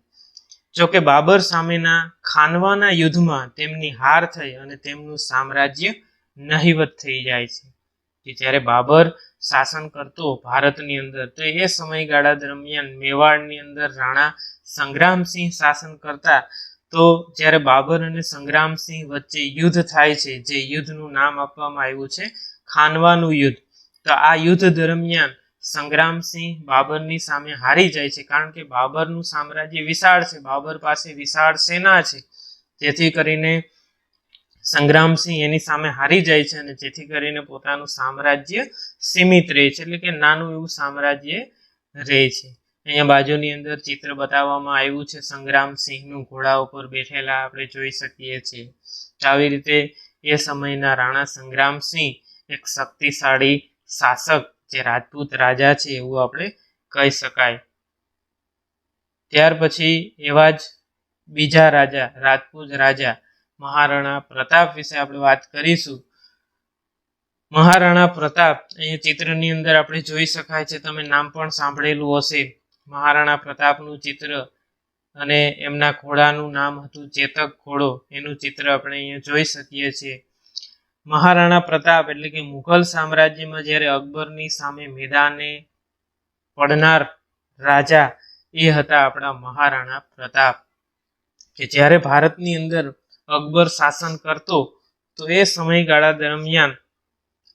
જોકે બાબર સામેના ખાનવાના યુદ્ધમાં તેમની હાર થઈ અને તેમનું સામ્રાજ્ય નહિવત થઈ જાય છે. કે જ્યારે બાબર શાસન કરતો ભારતની અંદર તો એ સમયગાળા દરમિયાન મેવાડની અંદર રાણા સંગ્રામસિંહ શાસન કરતા. તો જ્યારે બાબર અને સંગ્રામસિંહ વચ્ચે યુદ્ધ થાય છે, જે યુદ્ધનું નામ આપવામાં આવ્યું છે ખાનવાનું યુદ્ધ, તો આ યુદ્ધ દરમિયાન સંગ્રામસિંહ બાબરની સામે હારી જાય છે કારણ કે બાબરનું સામ્રાજ્ય વિશાળ છે, બાબર પાસે વિશાળ સેના છે, જેથી કરીને સંગ્રામસિંહ એની સામે હારી જાય છે અને જેથી કરીને પોતાનું સામ્રાજ્ય સીમિત રહે છે, એટલે કે નાનું એવું સામ્રાજ્ય રહે છે. અહીંયા બાજુની અંદર ચિત્ર બતાવવામાં આવ્યું છે સંગ્રામસિંહનું ઘોડા ઉપર બેઠેલા આપણે જોઈ શકીએ છીએ. આવી રીતે એ સમયના રાણા સંગ્રામસિંહ એક શક્તિશાળી શાસક જે રાજપૂત રાજા છે એવું આપણે કહી શકાય. ત્યાર પછી એવા જ બીજા રાજા રાજપૂત રાજા મહારાણા પ્રતાપ વિશે આપણે વાત કરીશું. મહારાણા પ્રતાપ અહીંયા ચિત્રની અંદર આપણે જોઈ શકાય છે, તમે નામ પણ સાંભળેલું હશે. મહારાણા પ્રતાપનું ચિત્ર અને એમના ઘોડાનું નામ હતું ચેતક ઘોડો, એનું ચિત્ર આપણે અહીંયા જોઈ શકીએ છીએ. મહારાણા પ્રતાપ એટલે કે મુઘલ સામ્રાજ્યમાં જ્યારે અકબરની સામે મેદાને પડનાર રાજા એ હતા આપણા મહારાણા પ્રતાપ, કે જ્યારે ભારતની અંદર અકબર શાસન કરતો તો એ સમયગાળા દરમિયાન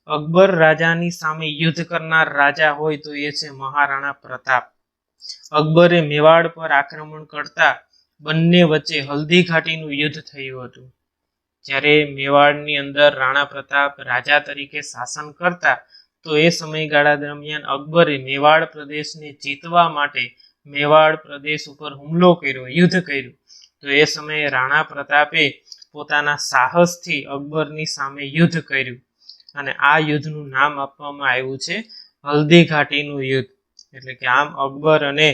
અકબર રાજાની સામે યુદ્ધ કરનાર રાજા હોય તો એ છે મહારાણા પ્રતાપ. અકબરે મેવાડ પર આક્રમણ કરતા બંને વચ્ચે હલ્દી ઘાટીનું યુદ્ધ થયું હતું. જ્યારે મેવાડની અંદર રાણા પ્રતાપ રાજા તરીકે શાસન કરતા તો એ સમયગાળા દરમિયાન અકબરે મેવાડ પ્રદેશને જીતવા માટે મેવાડ પ્રદેશ ઉપર હુમલો કર્યો, યુદ્ધ કર્યું. તો એ સમયે રાણા પ્રતાપે પોતાના સાહસથી અકબરની સામે યુદ્ધ કર્યું અને આ યુદ્ધનું નામ આપવામાં આવ્યું છે હલ્દી ઘાટીનું યુદ્ધ. એટલે કે આમ અકબર અને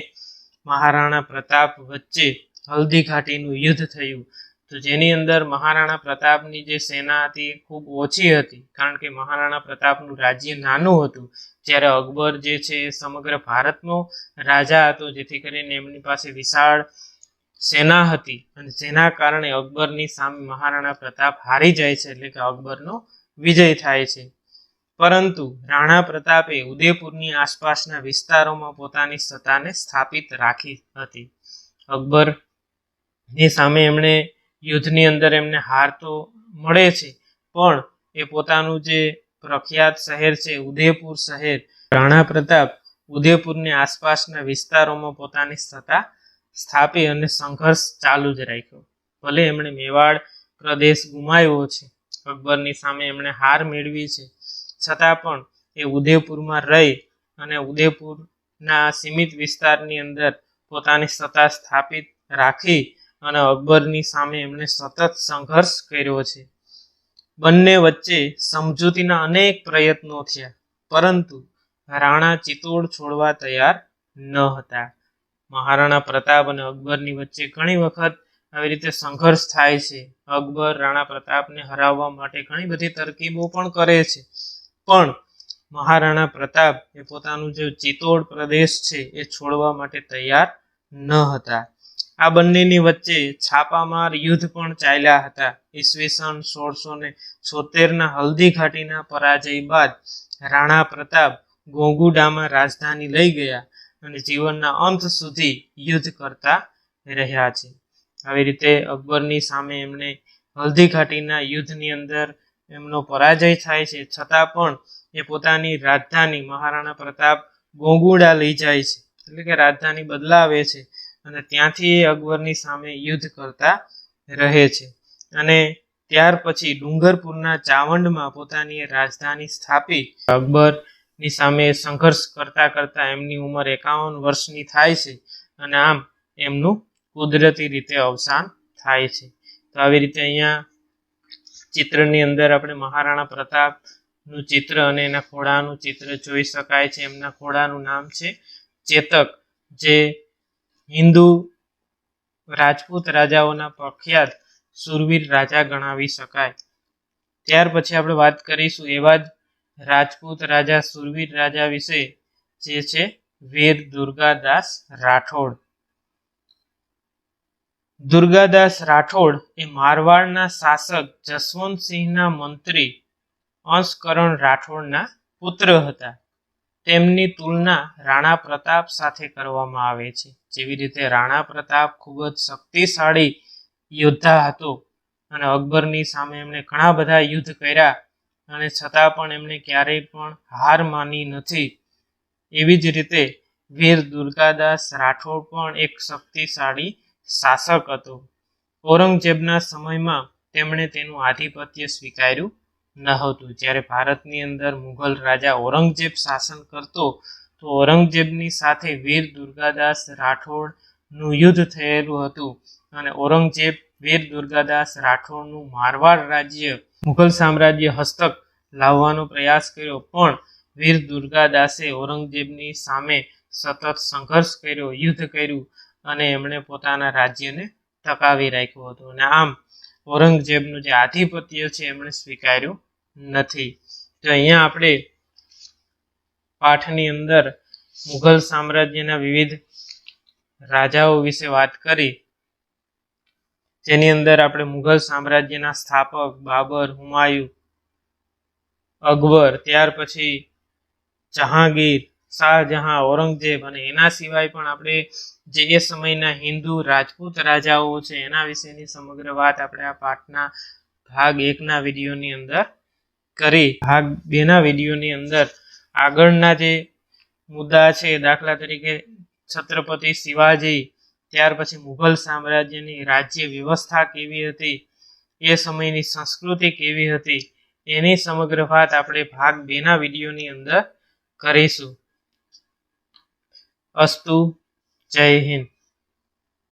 મહારાણા પ્રતાપ વચ્ચે હલ્દી ઘાટીનું યુદ્ધ થયું. તો જેની અંદર મહારાણા પ્રતાપની જે સેના હતી એ ખૂબ ઓછી હતી, કારણ કે મહારાણા પ્રતાપનું રાજ્ય નાનું હતું, જ્યારે અકબર જે છે એ સમગ્ર ભારતનો રાજા હતો, જેથી કરીને એમની પાસે વિશાળ સેના હતી અને જેના કારણે અકબરની સામે મહારાણા પ્રતાપ હારી જાય છે, એટલે કે અકબરનો વિજય થાય છે. પરંતુ રાણા પ્રતાપે ઉદયપુરની આસપાસના વિસ્તારોમાં પોતાની સત્તાને સ્થાપિત રાખી હતી. અકબરની સામે એમણે યુદ્ધની અંદર એમને હાર તો મળે છે, પણ એ પોતાનું જે પ્રખ્યાત શહેર છે ઉદયપુર શહેર, રાણા પ્રતાપ ઉદયપુરની આસપાસના વિસ્તારોમાં પોતાની સત્તા સ્થાપી અને સંઘર્ષ ચાલુ જ રાખ્યો. ભલે એમણે મેવાડ પ્રદેશ ગુમાવ્યો છે, અકબરની સામે એમણે હાર મેળવી છે, છતાં પણ એ ઉદયપુરમાં રહી અને ઉદયપુરના સીમિત વિસ્તારની અંદર પોતાની સત્તા સ્થાપિત રાખી અને અકબરની સામે એમણે સતત સંઘર્ષ કર્યો છે. બંને વચ્ચે સમજૂતીના અનેક પ્રયત્નો થયા, પરંતુ રાણા ચિત્તોડ છોડવા તૈયાર ન હતા. મહારાણા પ્રતાપ અને અકબરની વચ્ચે ઘણી વખત આવી રીતે સંઘર્ષ થાય છે. અકબર રાણા પ્રતાપને હરાવવા માટે ઘણી બધી તરકીબો પણ કરે છે, પણ મહારાણા પ્રતાપ એ પોતાનું જે ચિત્તોડ પ્રદેશ છે એ છોડવા માટે તૈયાર ન હતા. આ બંનેની વચ્ચે છાપામાર યુદ્ધ પણ ચાલ્યા હતા. ઈસવીસન 1676ના હલ્દી ઘાટીના પરાજય બાદ રાણા પ્રતાપ ગોગુડામાં રાજધાની લઈ ગયા અને જીવનના અંત સુધી યુદ્ધ કરતા રહ્યા છે. આવી રીતે અકબરની સામે એમણે હલ્દી ઘાટીના યુદ્ધની અંદર એમનો પરાજય થાય છે, છતાં પણ એ પોતાની રાજધાની મહારાણા પ્રતાપ ગોગુડા લઈ જાય છે, એટલે કે રાજધાની બદલાવે છે અને ત્યાંથી અકબરની સામે યુદ્ધ કરતા રહે છે. અને ત્યાર પછી ડુંગરપુરના ચાવંડમાં પોતાની રાજધાની સ્થાપી અકબરની સામે સંઘર્ષ કરતા કરતા એમની ઉંમર 51 વર્ષની થાય છે અને આમ એમનું કુદરતી રીતે અવસાન થાય છે. તો આવી રીતે અહીંયા ચિત્રની અંદર આપણે મહારાણા પ્રતાપનું ચિત્ર અને એના ઘોડાનું ચિત્ર જોઈ શકાય છે. એમના ઘોડાનું નામ છે ચેતક, જે હિન્દુ રાજપૂત રાજાઓના પ્રખ્યાત સુરવીર રાજા ગણાવી શકાય. ત્યાર પછી આપણે વાત કરીશું એવા જ રાજપૂત રાજા સુરવીર રાજા વિશે, જે છે વીર દુર્ગાદાસ રાઠોડ. દુર્ગાદાસ રાઠોડ એ મારવાડના શાસક જસવંતસિંહના મંત્રી અંશકરણ રાઠોડના પુત્ર હતા. તેમની તુલના રાણા પ્રતાપ સાથે કરવામાં આવે છે. જેવી રીતે રાણા પ્રતાપ ખૂબ જ શક્તિશાળી યોદ્ધા હતો અને અકબરની સામે એમણે ઘણા બધા યુદ્ધ કર્યા અને છતાં પણ એમણે ક્યારેય પણ હાર માની નથી, એવી જ રીતે વીર દુર્ગાદાસ રાઠોડ પણ એક શક્તિશાળી શાસક હતો. ઔરંગઝેબના સમયમાં તેમણે તેનું આધિપત્ય સ્વીકાર્યું નહોતું. જ્યારે ભારતની અંદર મુઘલ રાજા ઔરંગઝેબ શાસન કરતો, તો ઔરંગઝેબની સાથે વીર દુર્ગાદાસ રાઠોડનું યુદ્ધ થયેલું હતું અને ઔરંગઝેબ વીર દુર્ગાદાસ રાઠોડનું મારવાડ રાજ્ય મુઘલ સામ્રાજ્ય હસ્તક લાવવાનો પ્રયાસ કર્યો, પણ વીર દુર્ગાદાસે ઔરંગઝેબની સામે સતત સંઘર્ષ કર્યો, યુદ્ધ કર્યું અને એમણે પોતાના રાજ્યને ટકાવી રાખ્યું હતું અને આમ ઔરંગઝેબનું જે આધિપત્ય છે એમણે સ્વીકાર્યું નથી. તો અહીંયા આપણે પાઠની અંદર મુઘલ સામ્રાજ્યના વિવિધ રાજાઓ વિશે વાત કરી, જેની અંદર આપણે મુઘલ સામ્રાજ્યના સ્થાપક બાબર, હુમાયુ, અકબર, ત્યાર પછી જહાંગીર, શાહજહાં, ઔરંગઝેબ અને એના સિવાય પણ આપણે જે એ સમયના હિન્દુ રાજપૂત રાજાઓ છે એના વિશેની સમગ્ર વાત આપણે આ પાઠના ભાગ 1ના વિડીયોની અંદર કરી. ભાગ 2ના વિડીયોની અંદર આગળના જે મુદ્દા છે, દાખલા તરીકે છત્રપતિ શિવાજી, ત્યાર પછી મુઘલ સામ્રાજ્યની રાજ્ય વ્યવસ્થા કેવી હતી, એ સમયની સંસ્કૃતિ કેવી હતી, એની સમગ્ર વાત આપણે ભાગ 2ના વિડીયોની અંદર કરીશું. અસ્તુ. જય હિન્દ.